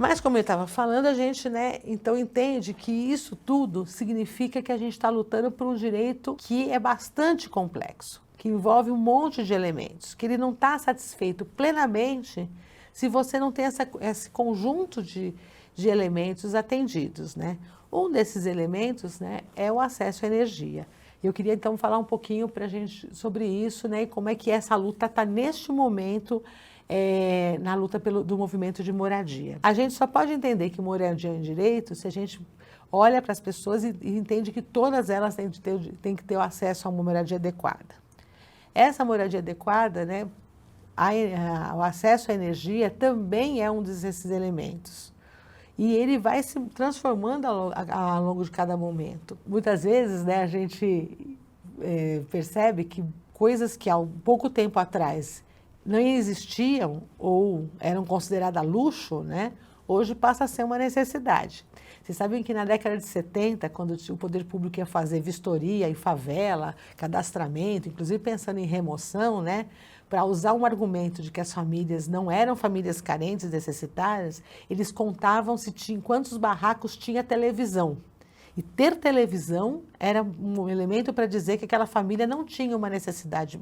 Mas como eu estava falando, a gente, né, então entende que isso tudo significa que a gente está lutando por um direito que é bastante complexo, que envolve um monte de elementos, que ele não está satisfeito plenamente se você não tem esse conjunto de elementos atendidos, né? Um desses elementos, né, é o acesso à energia. Eu queria então falar um pouquinho para a gente sobre isso, né, e como é que essa luta está neste momento na luta do movimento de moradia. A gente só pode entender que moradia é um direito se a gente olha para as pessoas e entende que todas elas têm que ter o acesso a uma moradia adequada. Essa moradia adequada, né, o acesso à energia também é um desses elementos. E ele vai se transformando ao longo de cada momento. Muitas vezes, né, a gente percebe que coisas que há um pouco tempo atrás não existiam ou eram consideradas luxo, né, hoje passa a ser uma necessidade. Vocês sabem que na década de 70, quando o poder público ia fazer vistoria em favela, cadastramento, inclusive pensando em remoção, né, para usar um argumento de que as famílias não eram famílias carentes, necessitadas, eles contavam quantos barracos tinha televisão. E ter televisão era um elemento para dizer que aquela família não tinha uma necessidade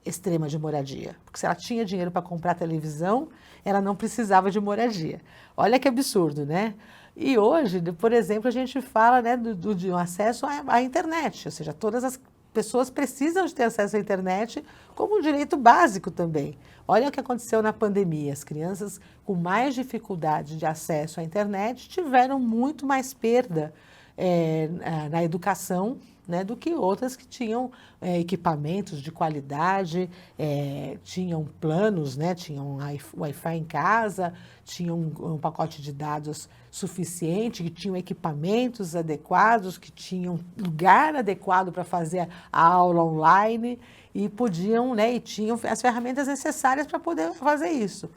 extrema de moradia. Porque se ela tinha dinheiro para comprar televisão, ela não precisava de moradia. Olha que absurdo, né? E hoje, por exemplo, a gente fala, né, de um acesso à internet, ou seja, todas as pessoas precisam de ter acesso à internet como um direito básico também. Olha o que aconteceu na pandemia. As crianças com mais dificuldade de acesso à internet tiveram muito mais perda na educação, né, do que outras que tinham equipamentos de qualidade, tinham planos, né, tinham Wi-Fi em casa, tinham um pacote de dados suficiente, que tinham equipamentos adequados, que tinham lugar adequado para fazer a aula online e podiam, né, e tinham as ferramentas necessárias para poder fazer isso.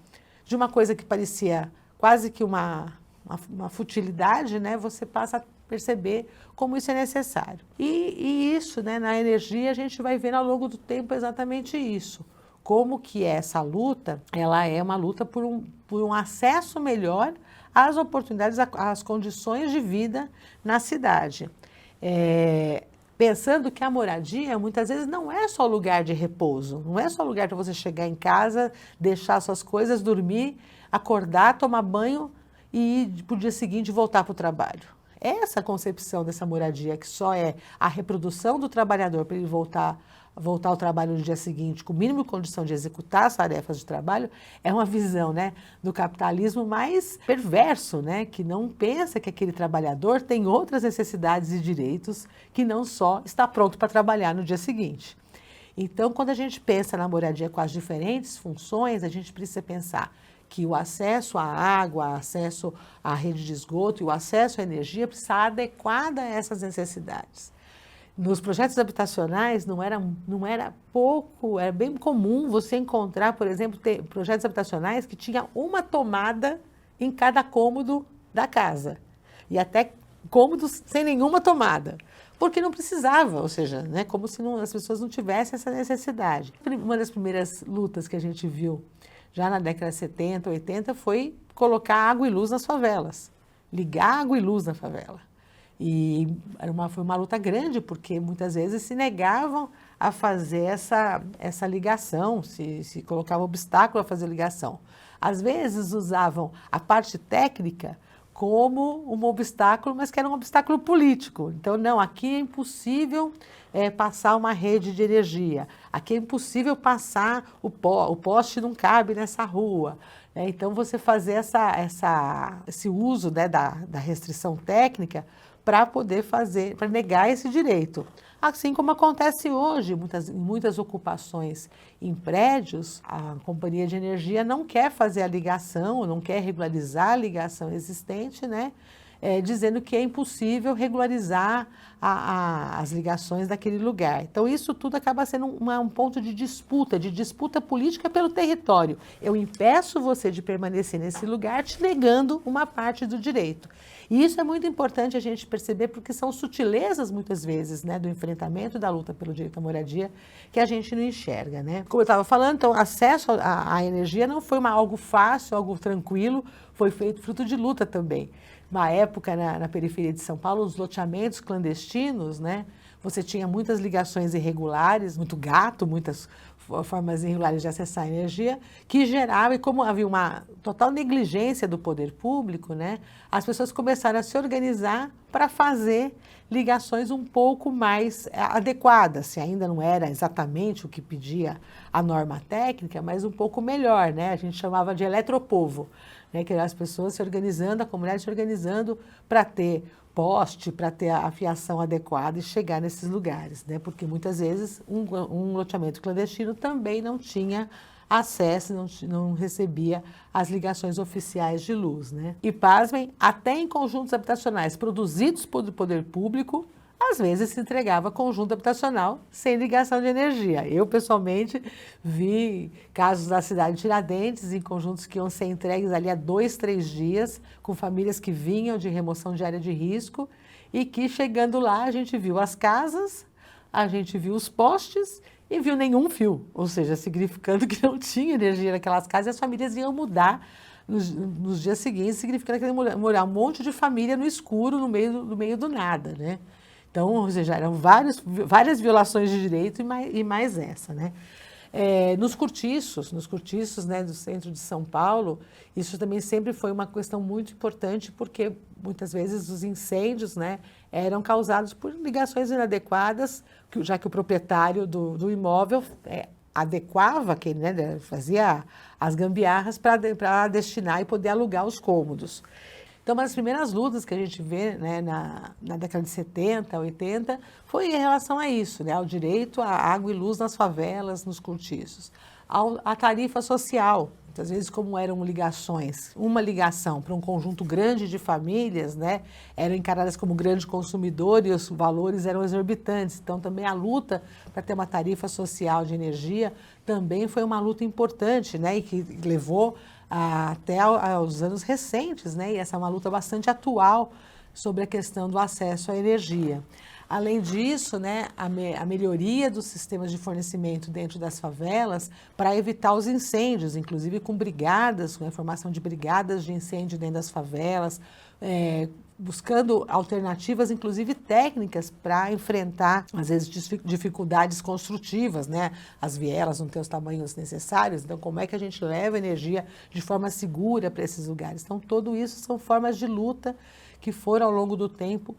De uma coisa que parecia quase que uma futilidade, né, você passa a perceber como isso é necessário. E isso, né, na energia, a gente vai ver ao longo do tempo exatamente isso. Como que essa luta, ela é uma luta por um acesso melhor às oportunidades, às condições de vida na cidade. Pensando que a moradia, muitas vezes, não é só lugar de repouso, não é só lugar para você chegar em casa, deixar suas coisas, dormir, acordar, tomar banho e ir para o dia seguinte voltar para o trabalho. Essa concepção dessa moradia, que só é a reprodução do trabalhador para ele voltar ao trabalho no dia seguinte, com o mínimo de condição de executar as tarefas de trabalho, é uma visão, né, do capitalismo mais perverso, né, que não pensa que aquele trabalhador tem outras necessidades e direitos que não só está pronto para trabalhar no dia seguinte. Então, quando a gente pensa na moradia com as diferentes funções, a gente precisa pensar que o acesso à água, o acesso à rede de esgoto e o acesso à energia precisa estar adequado a essas necessidades. Nos projetos habitacionais não era pouco, era bem comum você encontrar, por exemplo, projetos habitacionais que tinha uma tomada em cada cômodo da casa. E até cômodos sem nenhuma tomada. Porque não precisava, ou seja, né, como se as pessoas não tivessem essa necessidade. Uma das primeiras lutas que a gente viu já na década de 70, 80, foi colocar água e luz nas favelas, ligar água e luz na favela. E foi uma luta grande, porque muitas vezes se negavam a fazer essa ligação, se colocava obstáculo a fazer ligação. Às vezes usavam a parte técnica como um obstáculo, mas que era um obstáculo político. Então, não, aqui é impossível passar uma rede de energia, aqui é impossível passar o poste não cabe nessa rua. Então, você fazer esse uso, né, da restrição técnica para poder para negar esse direito. Assim como acontece hoje, em muitas ocupações em prédios, a companhia de energia não quer fazer a ligação, não quer regularizar a ligação existente, né? dizendo que é impossível regularizar as ligações daquele lugar. Então, isso tudo acaba sendo um ponto de disputa política pelo território. Eu impeço você de permanecer nesse lugar, te negando uma parte do direito. E isso é muito importante a gente perceber, porque são sutilezas, muitas vezes, né, do enfrentamento da luta pelo direito à moradia, que a gente não enxerga, né? Como eu estava falando, então, acesso à energia não foi algo fácil, algo tranquilo, foi feito fruto de luta também. Uma época, na periferia de São Paulo, os loteamentos clandestinos, né? Você tinha muitas ligações irregulares, muito gato, muitas formas irregulares de acessar a energia, que gerava, e como havia uma total negligência do poder público, né, as pessoas começaram a se organizar para fazer ligações um pouco mais adequadas, se ainda não era exatamente o que pedia a norma técnica, mas um pouco melhor, né, a gente chamava de eletropovo, né, que eram as pessoas se organizando, a comunidade se organizando para ter poste, para ter a fiação adequada e chegar nesses lugares, né? Porque muitas vezes um loteamento clandestino também não tinha acesso, não recebia as ligações oficiais de luz, né? E pasmem, até em conjuntos habitacionais produzidos pelo poder público, às vezes se entregava conjunto habitacional sem ligação de energia. Eu, pessoalmente, vi casos da cidade de Tiradentes, em conjuntos que iam ser entregues ali há 2, 3 dias, com famílias que vinham de remoção de área de risco, e que, chegando lá, a gente viu as casas, a gente viu os postes e viu nenhum fio, ou seja, significando que não tinha energia naquelas casas e as famílias iam mudar nos dias seguintes, significando que iam morar um monte de família no escuro, no meio do nada, né? Então, ou seja, eram várias violações de direito e mais essa, né? Nos cortiços, né, do centro de São Paulo, isso também sempre foi uma questão muito importante, porque muitas vezes os incêndios, né, eram causados por ligações inadequadas, já que o proprietário do imóvel adequava, né, fazia as gambiarras para destinar e poder alugar os cômodos. Então, uma das primeiras lutas que a gente vê, né, na década de 70, 80, foi em relação a isso, né, ao direito à água e luz nas favelas, nos cortiços. A tarifa social, muitas vezes como eram ligações, uma ligação para um conjunto grande de famílias, né, eram encaradas como grande consumidor e os valores eram exorbitantes. Então, também a luta para ter uma tarifa social de energia também foi uma luta importante, né, e que levou até aos anos recentes, né? E essa é uma luta bastante atual sobre a questão do acesso à energia. Além disso, né, a melhoria dos sistemas de fornecimento dentro das favelas para evitar os incêndios, inclusive com brigadas, com a formação de brigadas de incêndio dentro das favelas, buscando alternativas, inclusive técnicas, para enfrentar, às vezes, dificuldades construtivas, né? As vielas não têm os tamanhos necessários, então como é que a gente leva energia de forma segura para esses lugares? Então, tudo isso são formas de luta que foram, ao longo do tempo,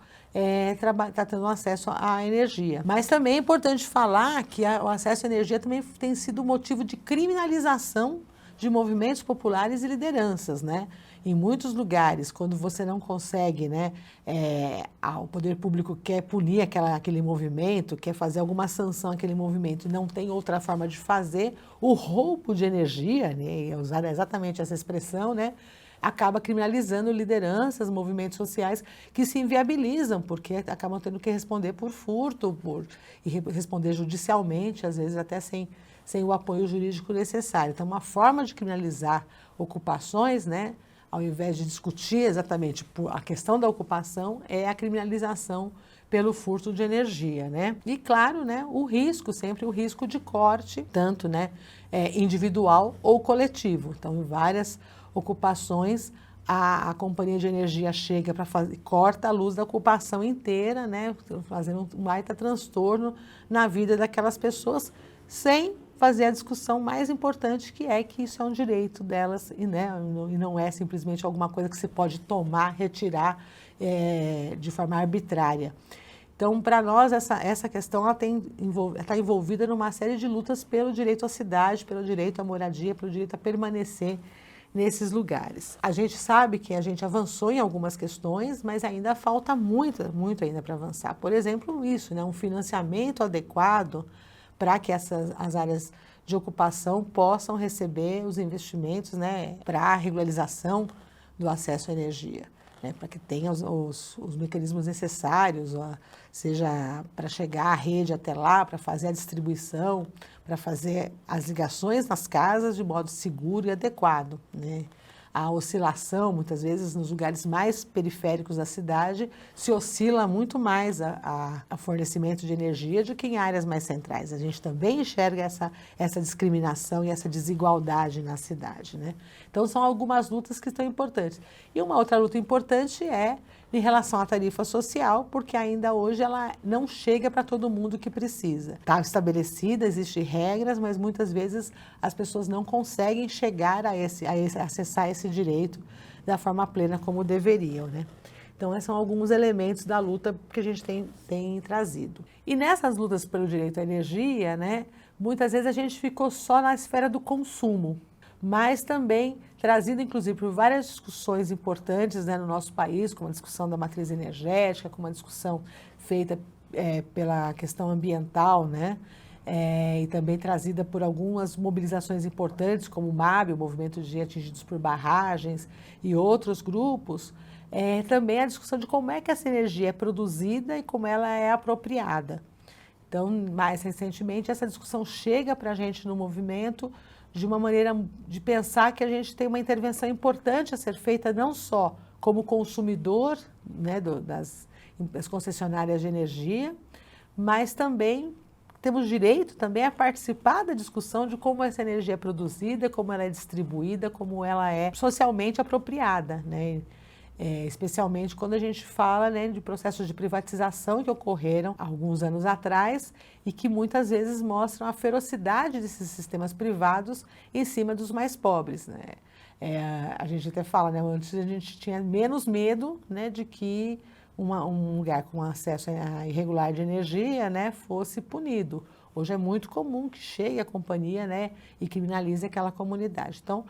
tratando acesso à energia. Mas também é importante falar que o acesso à energia também tem sido motivo de criminalização de movimentos populares e lideranças, né? Em muitos lugares, quando você não consegue, né, o poder público quer punir aquele movimento, quer fazer alguma sanção àquele movimento e não tem outra forma de fazer, o roubo de energia, né, usar exatamente essa expressão, né, acaba criminalizando lideranças, movimentos sociais que se inviabilizam, porque acabam tendo que responder por furto, e responder judicialmente, às vezes até sem o apoio jurídico necessário. Então, uma forma de criminalizar ocupações, né, ao invés de discutir exatamente a questão da ocupação, é a criminalização pelo furto de energia, né? E claro, né, sempre o risco de corte, tanto, né, individual ou coletivo. Então, em várias ocupações, a companhia de energia chega corta a luz da ocupação inteira, né, fazendo um baita transtorno na vida daquelas pessoas, sem fazer a discussão mais importante, que isso é um direito delas e não é simplesmente alguma coisa que se pode tomar, retirar de forma arbitrária. Então, para nós, essa questão está envolvida numa série de lutas pelo direito à cidade, pelo direito à moradia, pelo direito a permanecer nesses lugares. A gente sabe que a gente avançou em algumas questões, mas ainda falta muito ainda para avançar. Por exemplo, isso, né, um financiamento adequado para que as áreas de ocupação possam receber os investimentos, né, para a regularização do acesso à energia. né, para que tenha os mecanismos necessários, ó, seja para chegar a rede até lá, para fazer a distribuição, para fazer as ligações nas casas de modo seguro e adequado, né? A oscilação, muitas vezes, nos lugares mais periféricos da cidade, se oscila muito mais a fornecimento de energia do que em áreas mais centrais. A gente também enxerga essa discriminação e essa desigualdade na cidade, né? Então, são algumas lutas que estão importantes. E uma outra luta importante é em relação à tarifa social, porque ainda hoje ela não chega para todo mundo que precisa. Está estabelecida, existem regras, mas muitas vezes as pessoas não conseguem chegar a acessar esse direito da forma plena como deveriam, né? Então, esses são alguns elementos da luta que a gente tem trazido. E nessas lutas pelo direito à energia, né, muitas vezes a gente ficou só na esfera do consumo, mas também trazido, inclusive, por várias discussões importantes, né, no nosso país, como a discussão da matriz energética, como a discussão feita pela questão ambiental, né, e também trazida por algumas mobilizações importantes, como o MAB, o Movimento de Atingidos por Barragens, e outros grupos, também a discussão de como é que essa energia é produzida e como ela é apropriada. Então, mais recentemente, essa discussão chega para a gente no movimento de uma maneira de pensar que a gente tem uma intervenção importante a ser feita não só como consumidor, né, das concessionárias de energia, mas também temos direito também a participar da discussão de como essa energia é produzida, como ela é distribuída, como ela é socialmente apropriada, né? Especialmente quando a gente fala, né, de processos de privatização que ocorreram alguns anos atrás e que muitas vezes mostram a ferocidade desses sistemas privados em cima dos mais pobres, né? A gente até fala, né, antes a gente tinha menos medo, né, de que um lugar com acesso irregular de energia, né, fosse punido. Hoje é muito comum que chegue a companhia, né, e criminalize aquela comunidade. Então,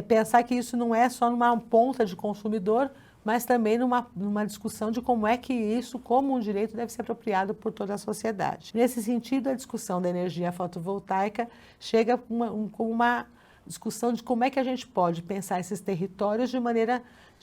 pensar que isso não é só numa ponta de consumidor, mas também numa discussão de como é que isso, como um direito, deve ser apropriado por toda a sociedade. Nesse sentido, a discussão da energia fotovoltaica chega com uma discussão de como é que a gente pode pensar esses territórios de maneira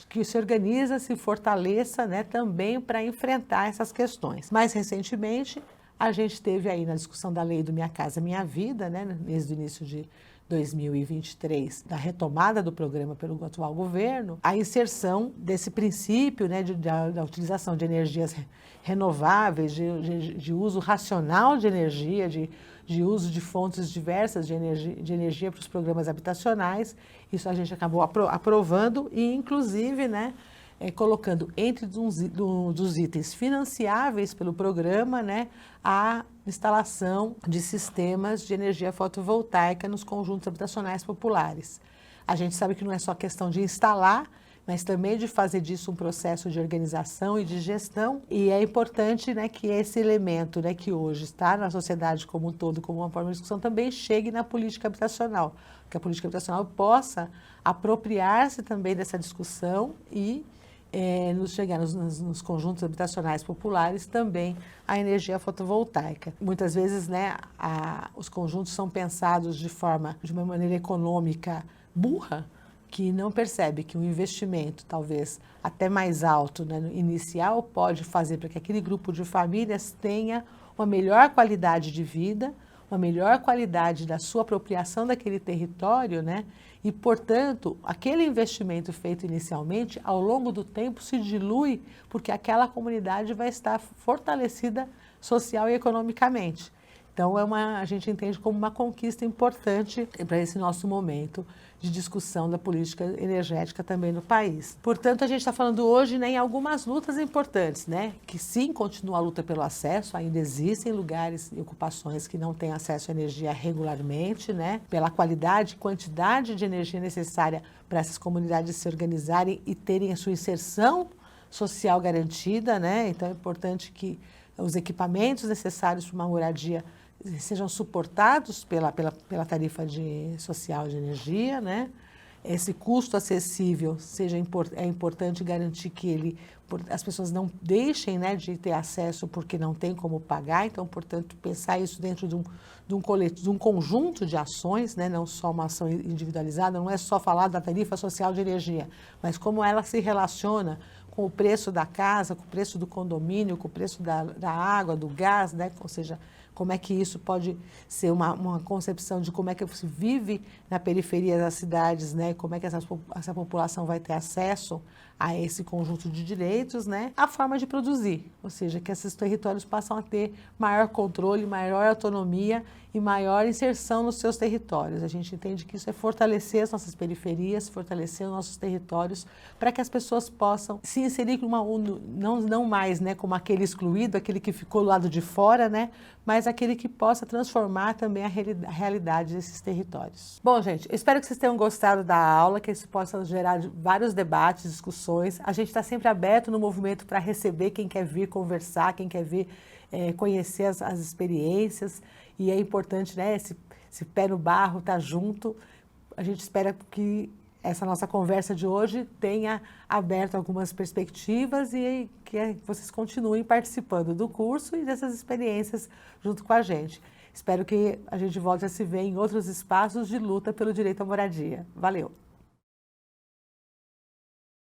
que se organiza, se fortaleça, né, também para enfrentar essas questões. Mais recentemente, a gente teve aí na discussão da lei do Minha Casa Minha Vida, né, desde o início de 2023, da retomada do programa pelo atual governo, a inserção desse princípio, né, da utilização de energias renováveis, de uso racional de energia, de uso de fontes diversas de energia para os programas habitacionais. Isso a gente acabou aprovando e, inclusive, né, colocando entre dos itens financiáveis pelo programa, né, a instalação de sistemas de energia fotovoltaica nos conjuntos habitacionais populares. A gente sabe que não é só questão de instalar, mas também de fazer disso um processo de organização e de gestão, e é importante, né, que esse elemento, né, que hoje está na sociedade como um todo, como uma forma de discussão, também chegue na política habitacional, que a política habitacional possa apropriar-se também dessa discussão e chegar nos conjuntos habitacionais populares também a energia fotovoltaica. Muitas vezes, né, os conjuntos são pensados de uma maneira econômica burra, que não percebe que um investimento talvez até mais alto, né, no inicial, pode fazer para que aquele grupo de famílias tenha uma melhor qualidade de vida, uma melhor qualidade da sua apropriação daquele território, né? E, portanto, aquele investimento feito inicialmente, ao longo do tempo, se dilui, porque aquela comunidade vai estar fortalecida social e economicamente. Então, a gente entende como uma conquista importante para esse nosso momento de discussão da política energética também no país. Portanto, a gente está falando hoje, né, em algumas lutas importantes, né, que sim, continua a luta pelo acesso, ainda existem lugares e ocupações que não têm acesso à energia regularmente, né, pela qualidade e quantidade de energia necessária para essas comunidades se organizarem e terem a sua inserção social garantida, né. Então, é importante que os equipamentos necessários para uma moradia sejam suportados pela tarifa social de energia, né? Esse custo acessível é importante garantir que as pessoas não deixem, né, de ter acesso porque não tem como pagar. Então, portanto, pensar isso dentro de um conjunto de ações, né, não só uma ação individualizada, não é só falar da tarifa social de energia, mas como ela se relaciona com o preço da casa, com o preço do condomínio, com o preço da água, do gás, né? Ou seja, como é que isso pode ser uma concepção de como é que se vive na periferia das cidades, né? Como é que essa população vai ter acesso a esse conjunto de direitos, né? A forma de produzir, ou seja, que esses territórios passam a ter maior controle, maior autonomia e maior inserção nos seus territórios. A gente entende que isso é fortalecer as nossas periferias, fortalecer os nossos territórios, para que as pessoas possam se inserir não mais, né, como aquele excluído, aquele que ficou do lado de fora, né, mas aquele que possa transformar também a realidade desses territórios. Bom, gente, eu espero que vocês tenham gostado da aula, que isso possa gerar vários debates, discussões. A gente está sempre aberto no movimento para receber quem quer vir conversar, quem quer vir conhecer as experiências, e é importante, né, esse pé no barro, estar junto. A gente espera que essa nossa conversa de hoje tenha aberto algumas perspectivas e que vocês continuem participando do curso e dessas experiências junto com a gente. Espero que a gente volte a se ver em outros espaços de luta pelo direito à moradia. Valeu!